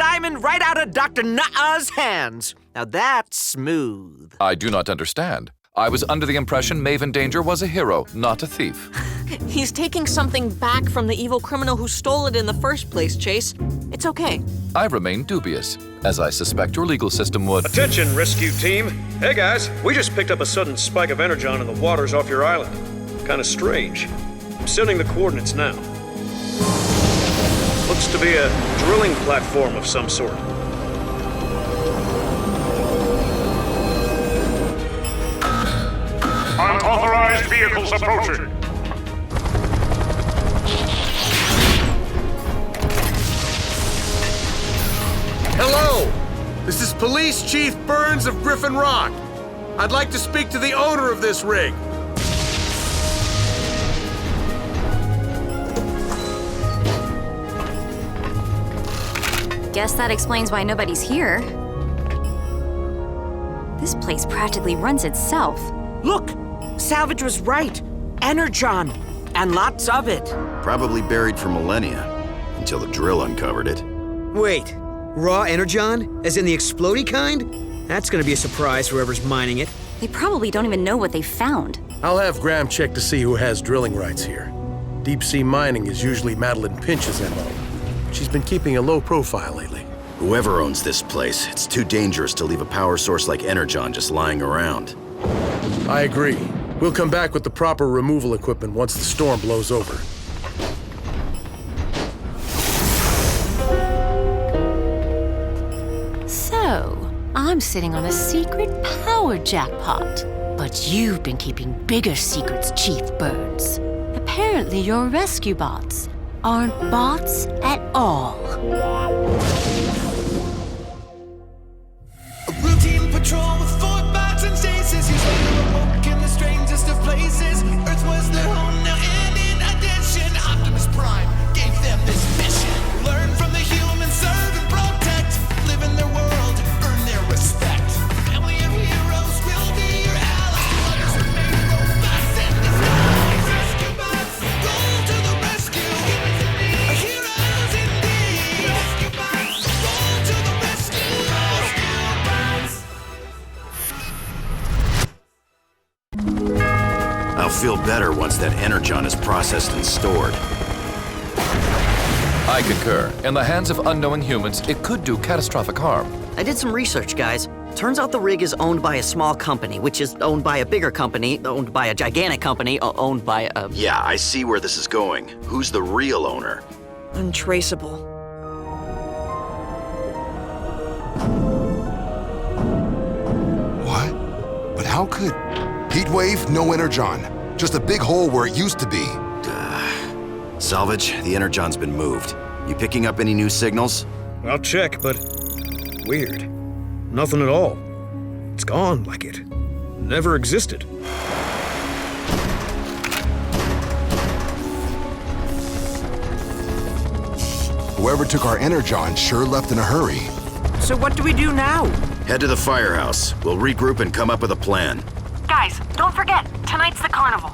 diamond right out of Dr. Nuh-Uh's hands. Now that's smooth. I do not understand. I was under the impression Maven Danger was a hero, not a thief. He's taking something back from the evil criminal who stole it in the first place, Chase. It's okay. I remain dubious, as I suspect your legal system would. Attention, rescue team. Hey guys, we just picked up a sudden spike of energon in the waters off your island. Kinda strange. I'm sending the coordinates now. Looks to be a drilling platform of some sort. Unauthorized vehicles approaching. Hello! This is Police Chief Burns of Griffin Rock. I'd like to speak to the owner of this rig. Guess that explains why nobody's here. This place practically runs itself. Look, Salvage was right. Energon, and lots of it. Probably buried for millennia, until the drill uncovered it. Wait, raw energon? As in the explodey kind? That's gonna be a surprise for whoever's mining it. They probably don't even know what they found. I'll have Graham check to see who has drilling rights here. Deep sea mining is usually Madeline Pinch's MO. She's been keeping a low profile lately. Whoever owns this place, it's too dangerous to leave a power source like energon just lying around. I agree. We'll come back with the proper removal equipment once the storm blows over. So, I'm sitting on a secret power jackpot. But you've been keeping bigger secrets, Chief Burns. Apparently your rescue bots aren't bots at all. A routine patrol with 4 bots and stasis. He's ready to walk in the strangest of places. Earth was their home now, and in addition, Optimus Prime gave them this mission. Learn from the humans, serve and protect. Live in their world, earn their respect. A family of heroes will be your allies. Others remain robots in disguise. Rescue bots, roll to the rescue. Heroes indeed. Rescue bots, roll to the rescue. Rescue bots. I'll feel better once that energon is processed and stored. I concur. In the hands of unknowing humans, it could do catastrophic harm. I did some research, guys. Turns out the rig is owned by a small company, which is owned by a bigger company, owned by a gigantic company, owned by a... Yeah, I see where this is going. Who's the real owner? Untraceable. What? But how could... Heatwave, no energon. Just a big hole where it used to be. Salvage, the energon's been moved. You picking up any new signals? I'll check, but weird. Nothing at all. It's gone like it never existed. Whoever took our energon sure left in a hurry. So what do we do now? Head to the firehouse. We'll regroup and come up with a plan. Guys, don't forget, tonight's the carnival.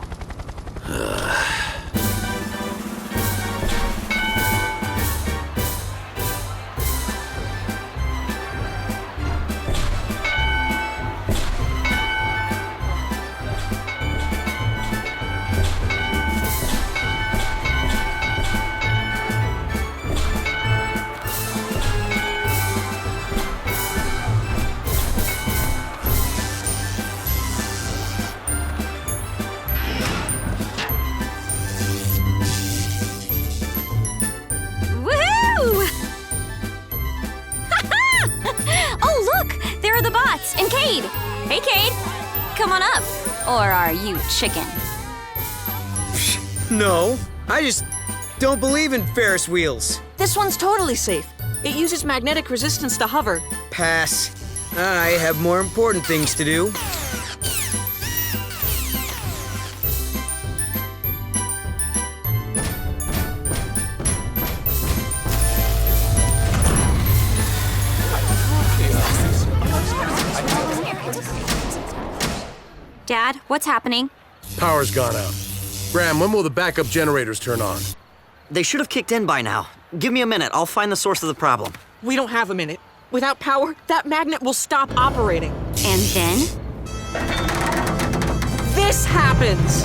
And Cade! Hey, Cade! Come on up. Or are you chicken? No, I just don't believe in Ferris wheels. This one's totally safe. It uses magnetic resistance to hover. Pass. I have more important things to do. Dad, what's happening? Power's gone out. Graham, when will the backup generators turn on? They should have kicked in by now. Give me a minute, I'll find the source of the problem. We don't have a minute. Without power, that magnet will stop operating. And then? This happens!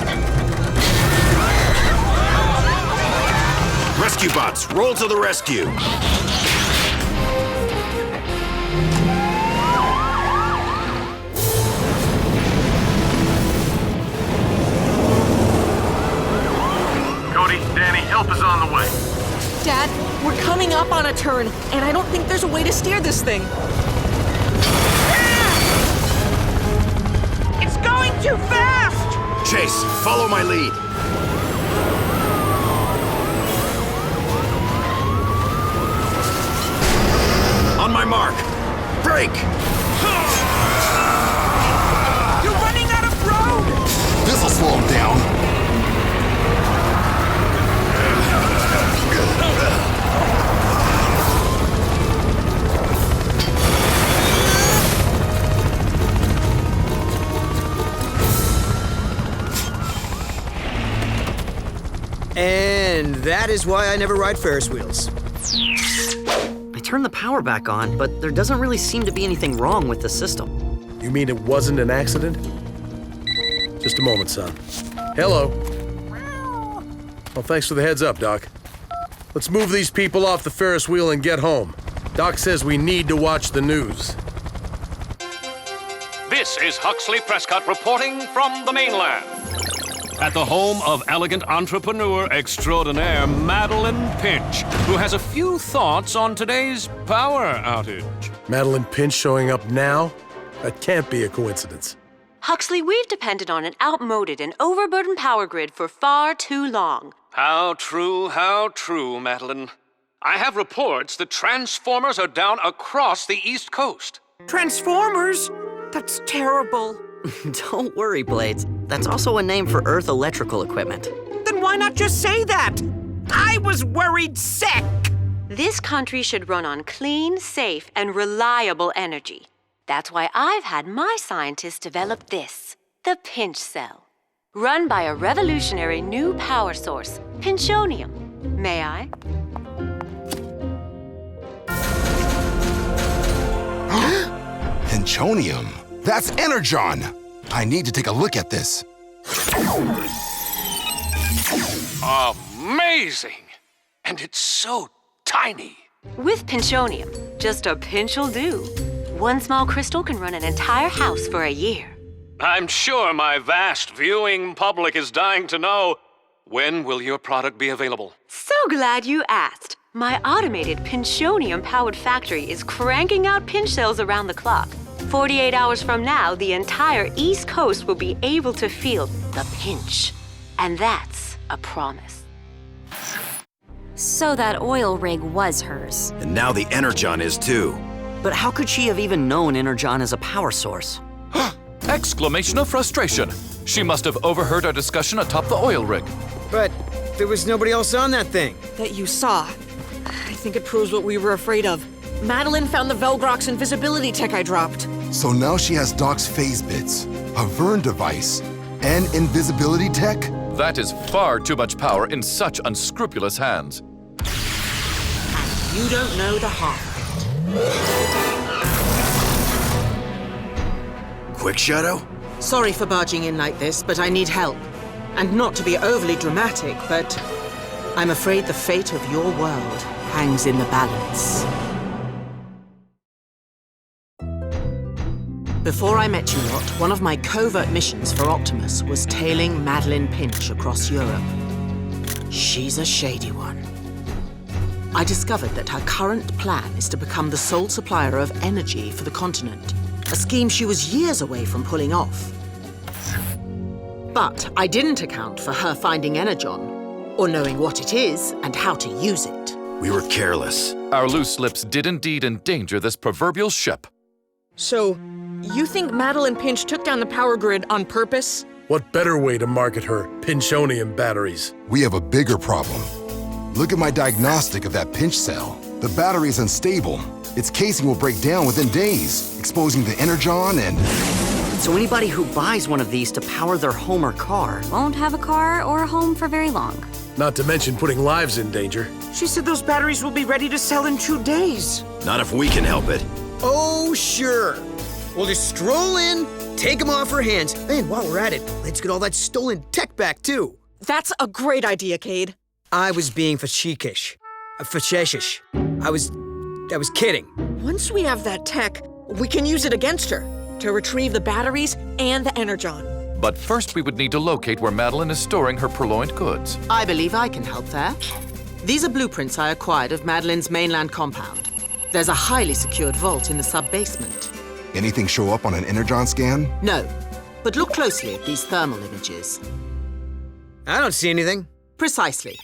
Rescue bots, roll to the rescue! Cody, Danny, help is on the way. Dad, we're coming up on a turn, and I don't think there's a way to steer this thing. It's going too fast! Chase, follow my lead. On my mark. Brake! You're running out of road! This'll slow him down. And that is why I never ride Ferris wheels. I turned the power back on, but there doesn't really seem to be anything wrong with the system. You mean it wasn't an accident? Just a moment, son. Hello. Well, thanks for the heads up, Doc. Let's move these people off the Ferris wheel and get home. Doc says we need to watch the news. This is Huxley Prescott reporting from the mainland. At the home of elegant entrepreneur extraordinaire Madeline Pinch, who has a few thoughts on today's power outage. Madeline Pinch showing up now? That can't be a coincidence. Huxley, we've depended on an outmoded and overburdened power grid for far too long. How true, Madeline. I have reports that transformers are down across the East Coast. Transformers? That's terrible. Don't worry, Blades. That's also a name for Earth electrical equipment. Then why not just say that? I was worried sick. This country should run on clean, safe, and reliable energy. That's why I've had my scientists develop this, the Pinch Cell. Run by a revolutionary new power source, Pinchonium. May I? Pinchonium? That's Energon! I need to take a look at this. Amazing! And it's so tiny. With Pinchonium, just a pinch'll do. One small crystal can run an entire house for a year. I'm sure my vast viewing public is dying to know, when will your product be available? So glad you asked. My automated Pinchonium-powered factory is cranking out pinch cells around the clock. 48 hours from now, the entire East Coast will be able to feel the pinch. And that's a promise. So that oil rig was hers. And now the Energon is too. But how could she have even known Energon as a power source? Exclamation of frustration. She must have overheard our discussion atop the oil rig. But there was nobody else on that thing. That you saw. I think it proves what we were afraid of. Madeline found the Velgrox invisibility tech I dropped. So now she has Doc's phase bits, a Vern device, and invisibility tech? That is far too much power in such unscrupulous hands. And you don't know the half of it. Quick, Shadow? Sorry for barging in like this, but I need help. And not to be overly dramatic, but I'm afraid the fate of your world hangs in the balance. Before I met you lot, one of my covert missions for Optimus was tailing Madeline Pinch across Europe. She's a shady one. I discovered that her current plan is to become the sole supplier of energy for the continent, a scheme she was years away from pulling off. But I didn't account for her finding Energon, or knowing what it is and how to use it. We were careless. Our loose lips did indeed endanger this proverbial ship. So, you think Madeline Pinch took down the power grid on purpose? What better way to market her Pinchonium batteries? We have a bigger problem. Look at my diagnostic of that pinch cell. The battery is unstable. Its casing will break down within days, exposing the Energon and... So anybody who buys one of these to power their home or car Won't have a car or a home for very long. Not to mention putting lives in danger. She said those batteries will be ready to sell in 2 days. Not if we can help it. Oh, sure. We'll just stroll in, take them off her hands, and while we're at it, let's get all that stolen tech back, too. That's a great idea, Cade. I was being facetious. Facetious. I was kidding. Once we have that tech, we can use it against her to retrieve the batteries and the energon. But first we would need to locate where Madeline is storing her purloined goods. I believe I can help there. These are blueprints I acquired of Madeline's mainland compound. There's a highly secured vault in the sub-basement. Anything show up on an energon scan? No, but look closely at these thermal images. I don't see anything. Precisely.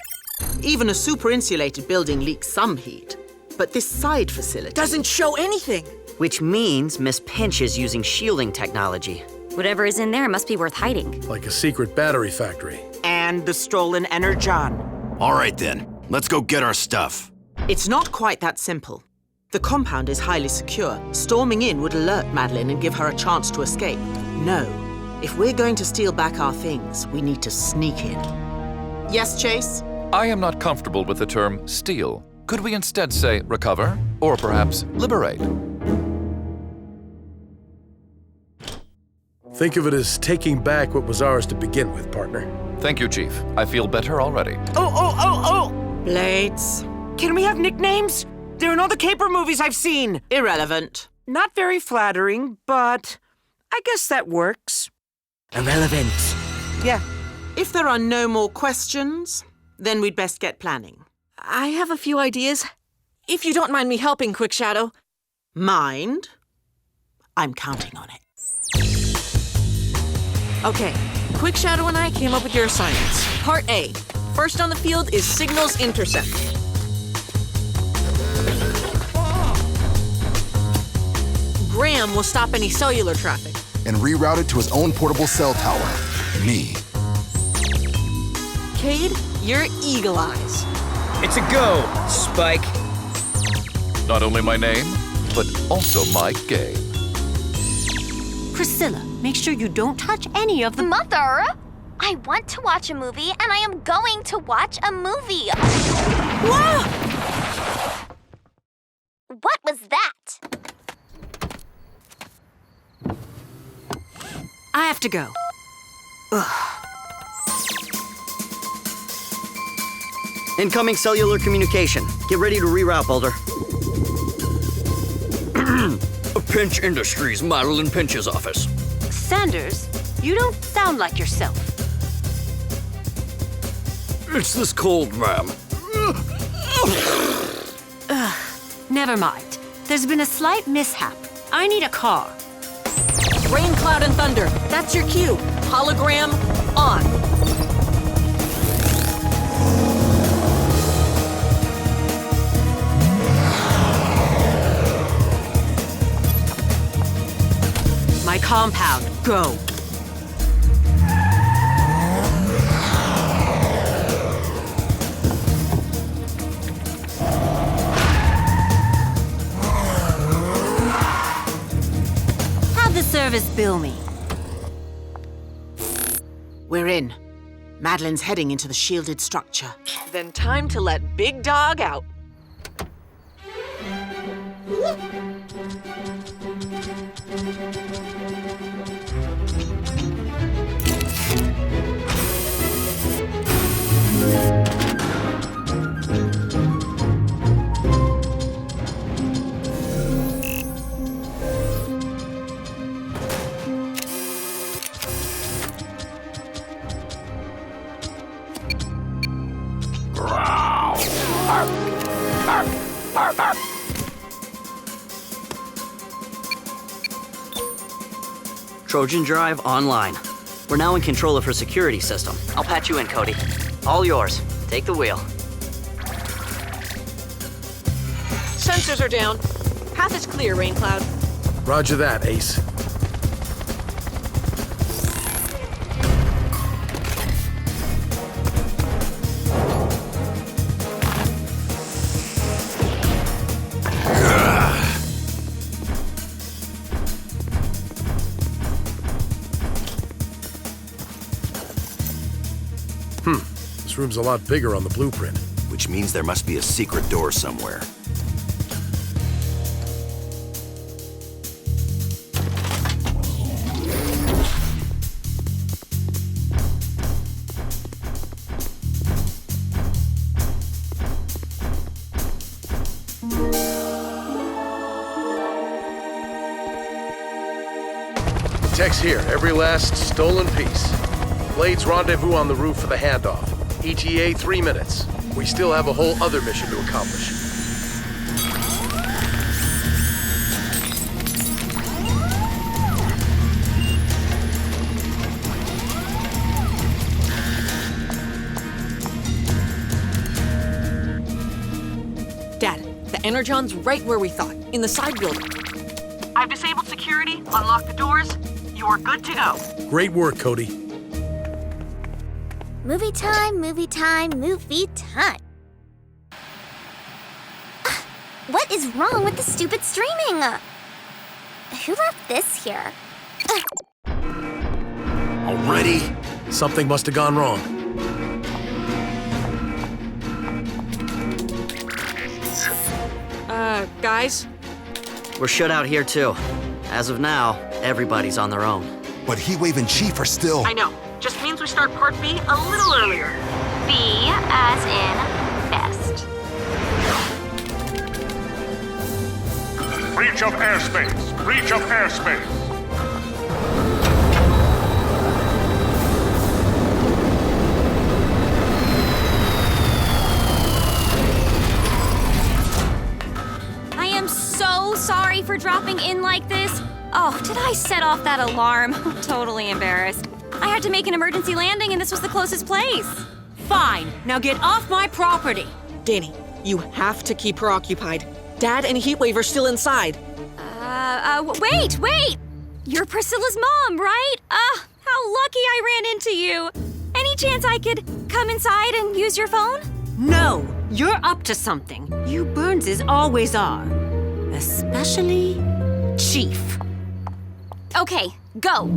Even a super-insulated building leaks some heat. But this side facility doesn't show anything. Which means Miss Pinch is using shielding technology. Whatever is in there must be worth hiding. Like a secret battery factory. And the stolen energon. All right then, let's go get our stuff. It's not quite that simple. The compound is highly secure. Storming in would alert Madeline and give her a chance to escape. No. If we're going to steal back our things, we need to sneak in. Yes, Chase? I am not comfortable with the term steal. Could we instead say recover? Or perhaps liberate? Think of it as taking back what was ours to begin with, partner. Thank you, Chief. I feel better already. Oh! Blades. Can we have nicknames? They're in all the caper movies I've seen. Irrelevant. Not very flattering, but I guess that works. Irrelevant. Yeah. If there are no more questions, then we'd best get planning. I have a few ideas. If you don't mind me helping, Quick Shadow. Mind? I'm counting on it. Okay, Quick Shadow and I came up with your assignments. Part A. First on the field is signals intercept. Graham will stop any cellular traffic. And reroute it to his own portable cell tower. Me. Cade, you're Eagle Eyes. It's a go, Spike. Not only my name, but also my game. Priscilla, make sure you don't touch any of the... Mother! I want to watch a movie, and I am going to watch a movie. Whoa! What was that? I have to go. Incoming cellular communication. Get ready to reroute, Boulder. Pinch Industries, Madeline Pinch's office. Sanders, you don't sound like yourself. It's this cold, ma'am. Never mind. There's been a slight mishap. I need a car. Rain, cloud, and thunder. That's your cue. Hologram on. My compound, go. Have the service bill me. We're in. Madeline's heading into the shielded structure. Then time to let Big Dog out. Trojan drive online. We're now in control of her security system. I'll patch you in, Cody. All yours. Take the wheel. Sensors are down. Path is clear, Rain Cloud. Roger that, Ace. This room's a lot bigger on the blueprint. Which means there must be a secret door somewhere. Text here, every last stolen piece. Blades rendezvous on the roof for the handoff. ETA 3 minutes. We still have a whole other mission to accomplish. Dad, the Energon's right where we thought, in the side building. I've disabled security, unlocked the doors. You're good to go. Great work, Cody. Movie time, movie time, movie time. What is wrong with the stupid streaming? Who left this here? Already? Something must have gone wrong. Guys? We're shut out here too. As of now, everybody's on their own. But Heatwave and Chief are still... I know. Just means we start Part B a little earlier. B as in best. Breach of airspace! Breach of airspace! I am so sorry for dropping in like this. Oh, did I set off that alarm? I'm totally embarrassed. I had to make an emergency landing and this was the closest place. Fine. Now get off my property. Danny, you have to keep her occupied. Dad and Heatwave are still inside. Wait! You're Priscilla's mom, right? How lucky I ran into you. Any chance I could come inside and use your phone? No, you're up to something. You Burnses always are. Especially Chief. Okay, go.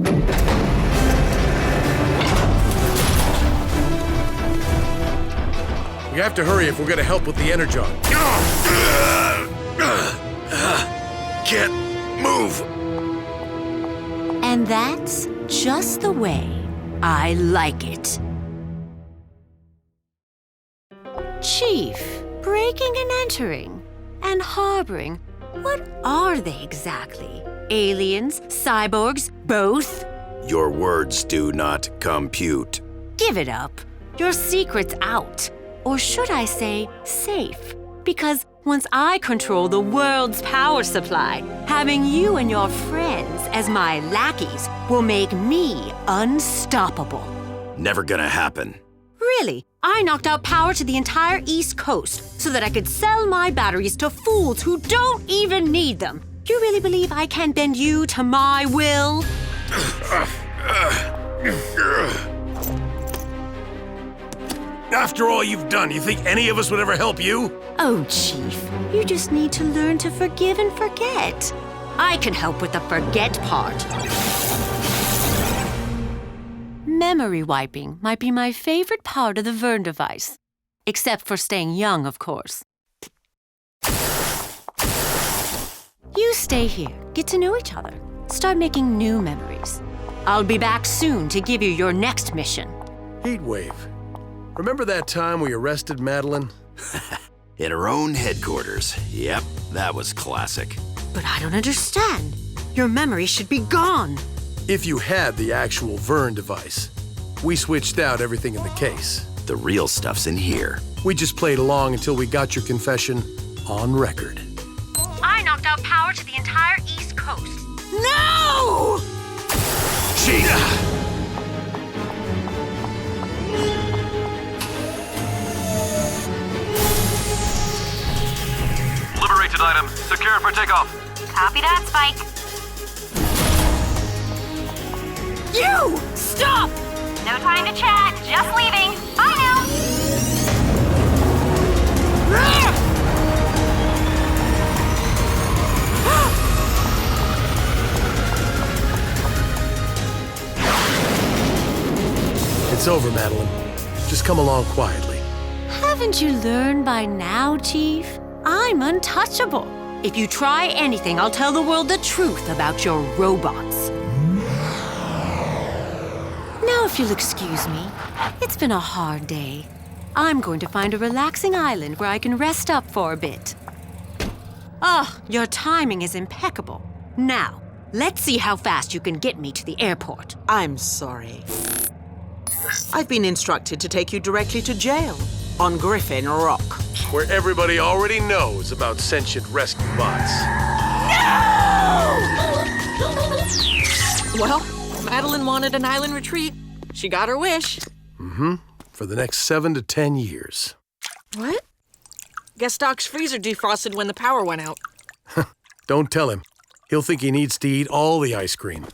We have to hurry if we're gonna help with the Energon. Can't move. And that's just the way I like it. Chief, breaking and entering, and harboring. What are they exactly? Aliens? Cyborgs? Both? Your words do not compute. Give it up. Your secret's out. Or should I say, safe? Because once I control the world's power supply, having you and your friends as my lackeys will make me unstoppable. Never gonna happen. Really? I knocked out power to the entire East Coast so that I could sell my batteries to fools who don't even need them. You really believe I can bend you to my will? After all you've done, you think any of us would ever help you? Oh, Chief, you just need to learn to forgive and forget. I can help with the forget part. Memory wiping might be my favorite part of the Vern device. Except for staying young, of course. You stay here, get to know each other, start making new memories. I'll be back soon to give you your next mission. Heatwave. Remember that time we arrested Madeline? In her own headquarters. Yep, that was classic. But I don't understand. Your memory should be gone. If you had the actual Vern device. We switched out everything in the case. The real stuff's in here. We just played along until we got your confession on record. I knocked out power to the entire East Coast. No! Chief! Liberated item. Secure for takeoff. Copy that, Spike. You! Stop! No time to chat. Just leaving. Bye now. It's over, Madeline. Just come along quietly. Haven't you learned by now, Chief? I'm untouchable. If you try anything, I'll tell the world the truth about your robots. Now, if you'll excuse me, it's been a hard day. I'm going to find a relaxing island where I can rest up for a bit. Oh, your timing is impeccable. Now, let's see how fast you can get me to the airport. I'm sorry. I've been instructed to take you directly to jail on Griffin Rock. Where everybody already knows about sentient rescue bots. Well, Madeline wanted an island retreat. She got her wish. Mm-hmm. For the next 7 to 10 years. What? Guess Doc's freezer defrosted when the power went out. Don't tell him. He'll think he needs to eat all the ice cream.